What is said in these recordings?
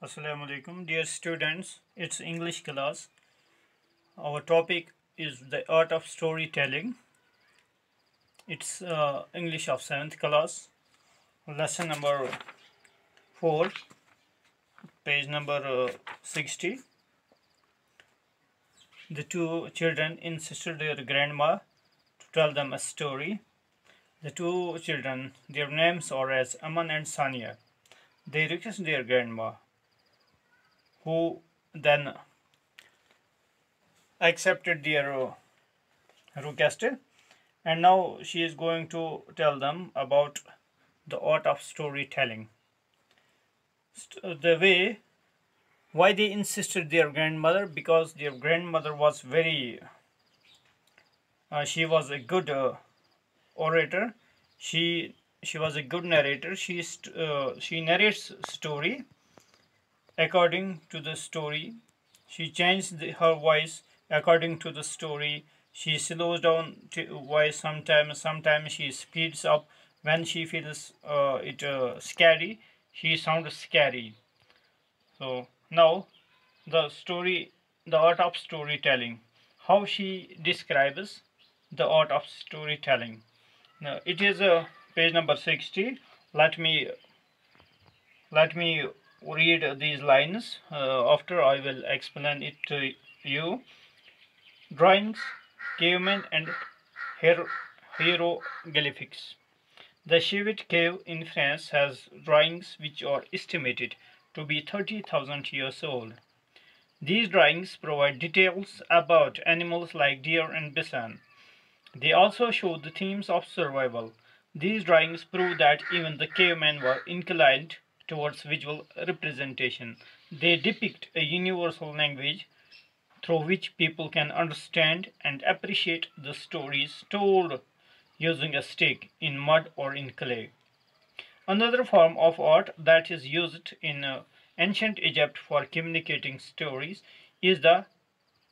Assalamu alaikum, dear students. It's English class. Our topic is the art of storytelling. It's English of 7th class, lesson number 4, page number 60. The two children insisted their grandma to tell them a story. The two children, their names are as Aman and Sania. They requested their grandma, who then accepted their request, and now she is going to tell them about the art of storytelling. The way why they insisted their grandmother, because their grandmother was very she was a good orator. She was a good narrator. She narrates story according to the story. She changed her voice according to the story. She slows down voice sometimes. Sometimes she speeds up when she feels it scary. She sounds scary. So now the art of storytelling. How she describes the art of storytelling. Now it is page number 60. Let me read these lines. After I will explain it to you. Drawings, cavemen and hieroglyphics. The Chevet cave in France has drawings which are estimated to be 30,000 years old. These drawings provide details about animals like deer and bison. They also show the themes of survival. These drawings prove that even the cavemen were inclined towards visual representation. They depict a universal language through which people can understand and appreciate the stories told using a stick, in mud, or in clay. Another form of art that is used in ancient Egypt for communicating stories is the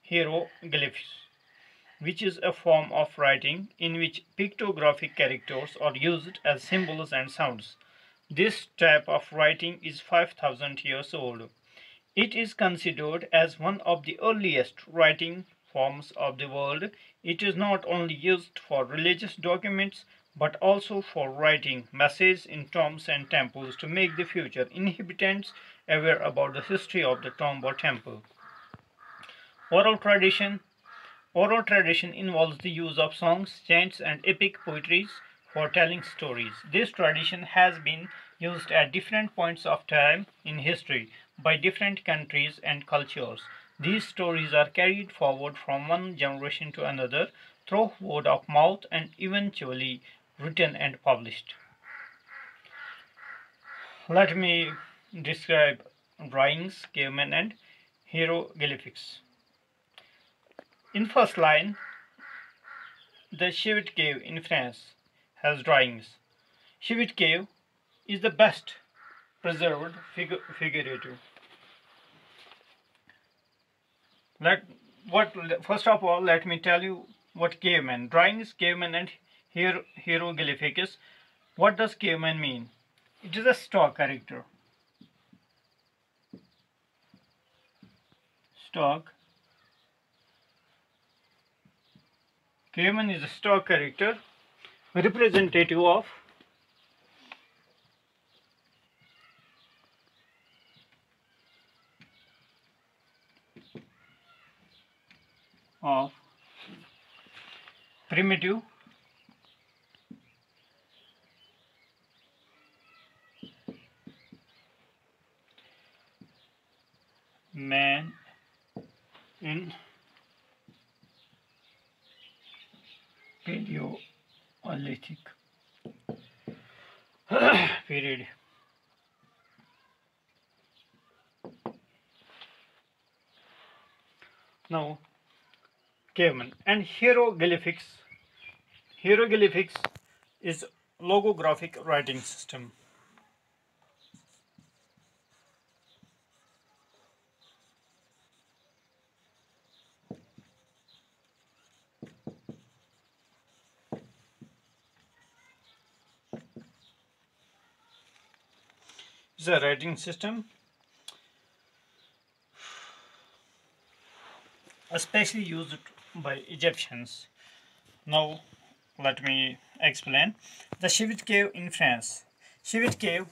hieroglyphs, which is a form of writing in which pictographic characters are used as symbols and sounds. This type of writing is 5,000 years old. It is considered as one of the earliest writing forms of the world. It is not only used for religious documents but also for writing messages in tombs and temples to make the future inhabitants aware about the history of the tomb or temple. Oral tradition. Oral tradition involves the use of songs, chants, and epic poetries for telling stories. This tradition has been used at different points of time in history by different countries and cultures. These stories are carried forward from one generation to another through word of mouth and eventually written and published. Let me describe drawings, cavemen, and hieroglyphics. In first line, the Chevet cave in France has drawings. Chevet cave is the best preserved figurative. First of all, let me tell you what caveman. Drawings, caveman, and hieroglyphics. What does caveman mean? It is a stock character. Stock. Caveman is a stock character representative of primitive man in Paleolithic period. Now, caveman and hieroglyphics. Hieroglyphics is logographic writing system. It's a writing system especially used by Egyptians. Now, let me explain. The Chevet cave in France. Chevet cave,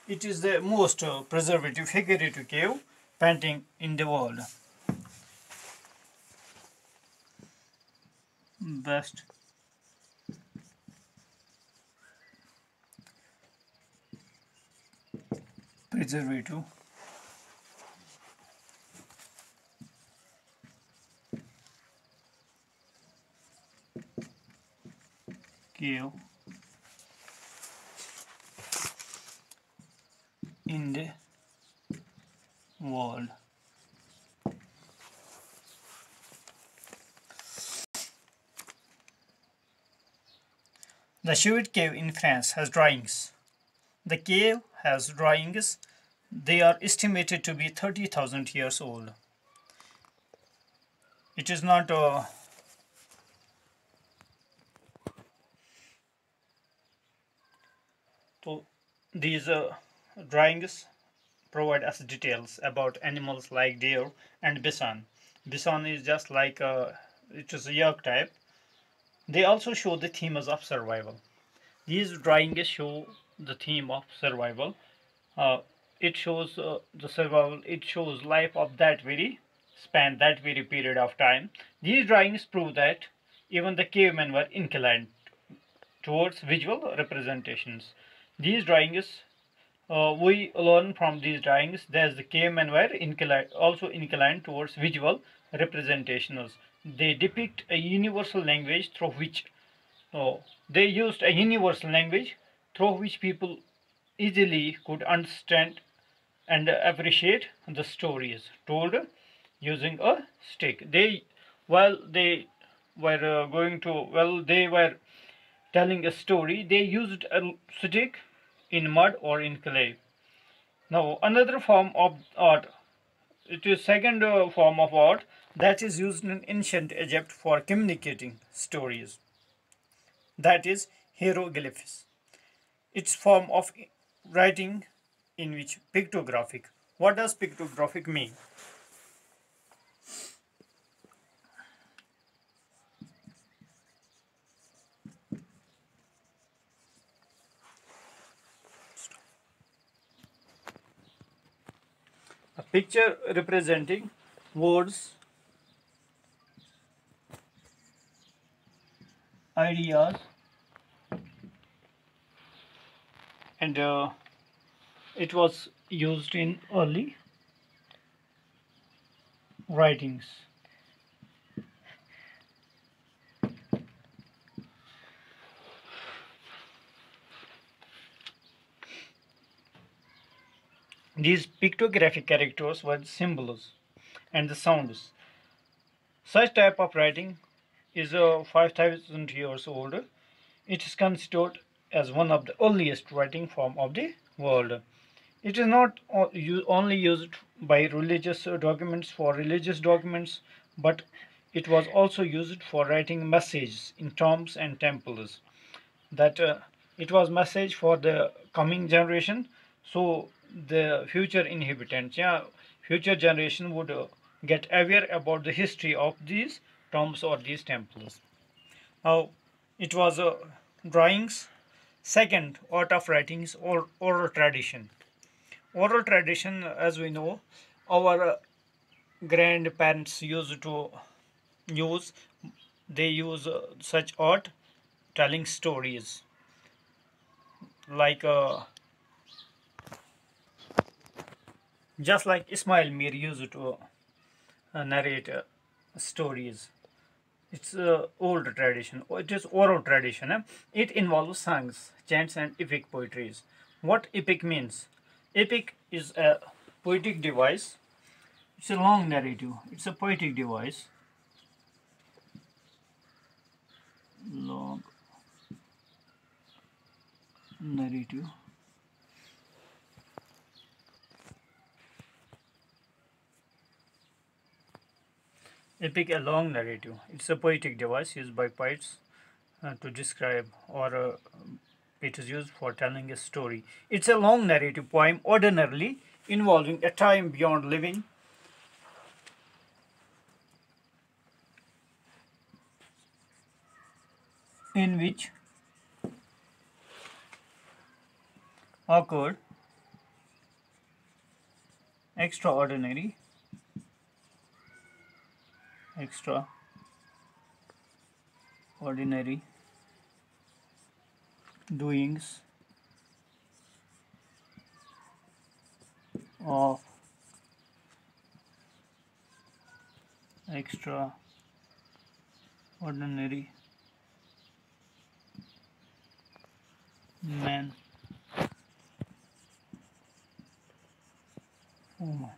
it is the most preservative figurative cave painting in the world. Best preservative cave in the world. The Chevet cave in France has drawings. The cave has drawings. They are estimated to be 30,000 years old. It is not so these drawings provide us details about animals like deer and bison. Bison is just like it is a yak type. They also show the themes of survival. These drawings show the theme of survival. Uh, it shows the survival. It shows life of that very span, that very period of time. These drawings prove that even the cavemen were inclined towards visual representations. These drawings, we learn from these drawings that the cavemen were also inclined towards visual representations. They depict a universal language through which they used a universal language through which people easily could understand and appreciate the stories told using a stick. While they were they were telling a story, they used a stick in mud or in clay. Now, another form of art, it is second form of art that is used in ancient Egypt for communicating stories. That is hieroglyphs. Its form of writing in which pictographic. What does pictographic mean? A picture representing words, ideas, and it was used in early writings. These pictographic characters were the symbols and the sounds. Such type of writing is 5,000 years old. It is considered as one of the earliest writing form of the world. It is not only used by religious documents for religious documents, but it was also used for writing messages in tombs and temples. That it was message for the coming generation, so the future inhabitants, yeah, future generation would get aware about the history of these tombs or these temples. Now, it was drawings. Second, art of writing is oral tradition. Oral tradition, as we know, our grandparents used to use. They use such art, telling stories like just like Ismail Mir used to narrate stories. It's old tradition. It is oral tradition. It involves songs, chants, and epic poetries. What epic means? Epic is a poetic device. It's a long narrative. It's a poetic device. Long narrative. Epic, a long narrative. It's a poetic device used by poets to describe, or it is used for telling a story. It's a long narrative poem, ordinarily involving a time beyond living. in which occurred extraordinary extraordinary doings of extraordinary men, women.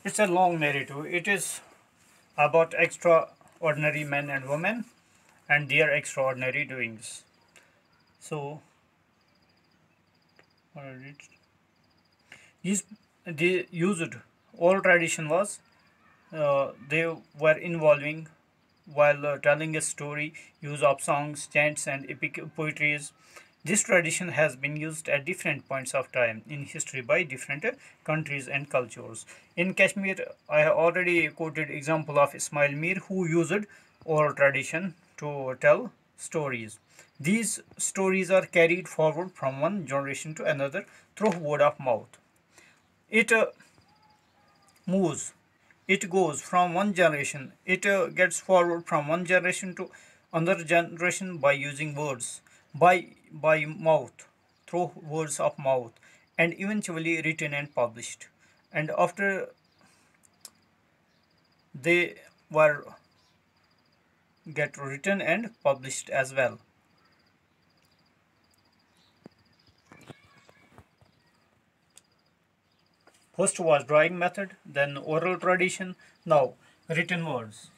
It's a long narrative. It is about extraordinary men and women and their extraordinary doings. So, what are it? These they used oral tradition was they were involving while telling a story, use of songs, chants, and epic poetries. This tradition has been used at different points of time in history by different countries and cultures. In Kashmir, I have already quoted example of Ismail Mir who used oral tradition to tell stories. These stories are carried forward from one generation to another through word of mouth. It moves, it goes from one generation, it gets forward from one generation to another generation by using words, by mouth, through words of mouth, and eventually written and published. And after they were get written and published as well. First was drawing method, then oral tradition, now written words.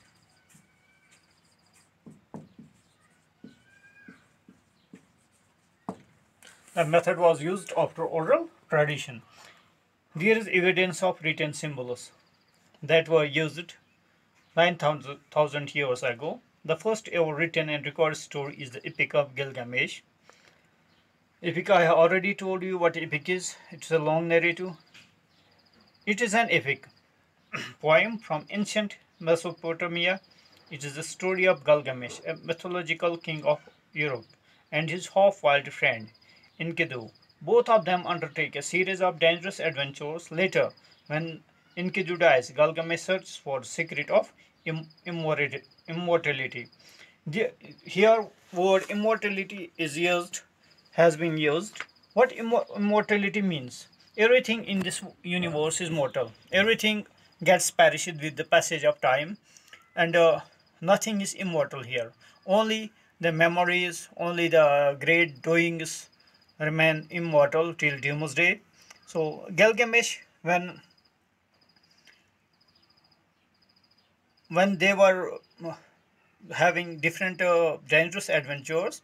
The method was used after oral tradition. There is evidence of written symbols that were used 9,000 years ago. The first ever written and recorded story is the Epic of Gilgamesh. Epic, I have already told you what epic is. It's a long narrative. It is an epic poem from ancient Mesopotamia. It is the story of Gilgamesh, a mythological king of Europe, and his half-wild friend Enkidu. Both of them undertake a series of dangerous adventures. Later, when Enkidu dies, Gilgamesh searches for the secret of immortality. Here, word immortality is used, has been used. What immortality means? Everything in this universe is mortal. Everything gets perished with the passage of time, and nothing is immortal here. Only the memories, only the great doings remain immortal till doomsday. So Gilgamesh, when they were having different dangerous adventures,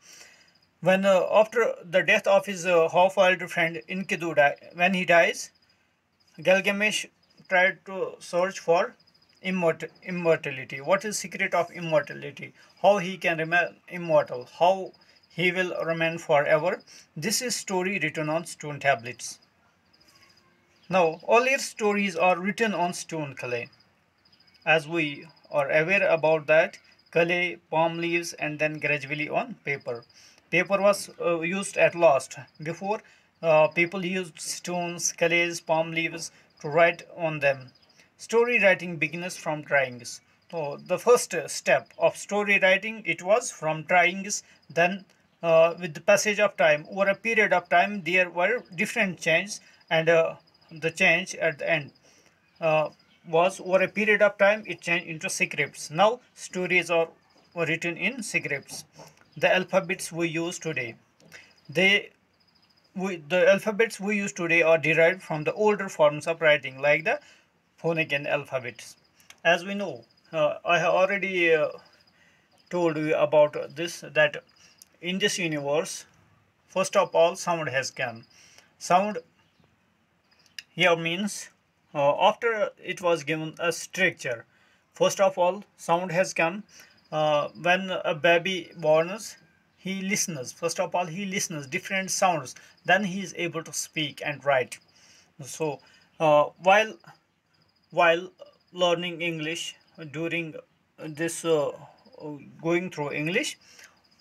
when after the death of his half-wild friend Enkidu, when he dies, Gilgamesh tried to search for immortality. What is secret of immortality? How he can remain immortal? How he will remain forever? This is story written on stone tablets. Now, earlier stories are written on stone clay. As we are aware about that, clay, palm leaves, and then gradually on paper. Paper was used at last. Before, people used stones, clays, palm leaves to write on them. Story writing begins from drawings. So the first step of story writing, it was from drawings. Then, with the passage of time, over a period of time, there were different changes, and the change at the end uh, was over a period of time it changed into scripts. Now stories are written in scripts. The alphabets we use today, the alphabets we use today are derived from the older forms of writing like the Phoenician alphabets. As we know, I have already told you about this, that in this universe, first of all, sound has come. Sound here means after it was given a structure. First of all, sound has come. When a baby borns, he listens. First of all, he listens different sounds. Then he is able to speak and write. So while learning English, during this going through English,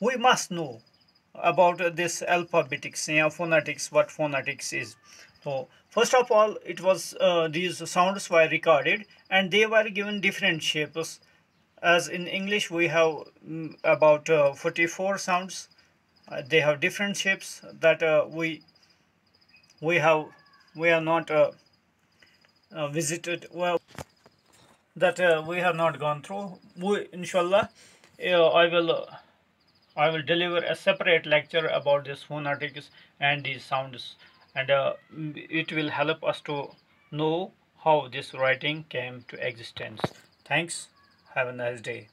we must know about this alphabetics, phonetics, what phonetics is. So first of all, it was these sounds were recorded and they were given different shapes. As in English, we have about 44 sounds. They have different shapes that we have we have not visited. Well, that we have not gone through. We, inshallah, I will deliver a separate lecture about this phonetics and these sounds, and it will help us to know how this writing came to existence. Thanks. Have a nice day.